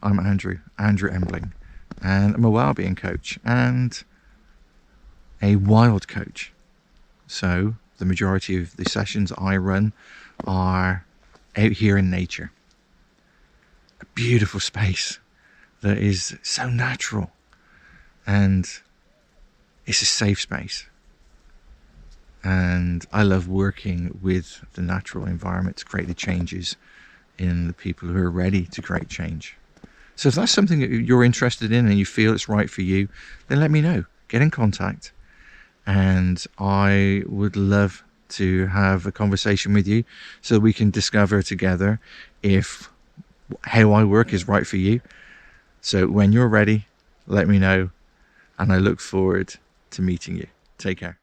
I'm Andrew Embling, and I'm a wellbeing coach and a wild coach. So the majority of the sessions I run are out here in nature. A beautiful space that is so natural, and it's a safe space. And I love working with the natural environment to create the changes in the people who are ready to create change. So if that's something that you're interested in and you feel it's right for you, then let me know. Get in contact, and I would love to have a conversation with you so we can discover together if how I work is right for you. So when you're ready, let me know, and I look forward to meeting you. Take care.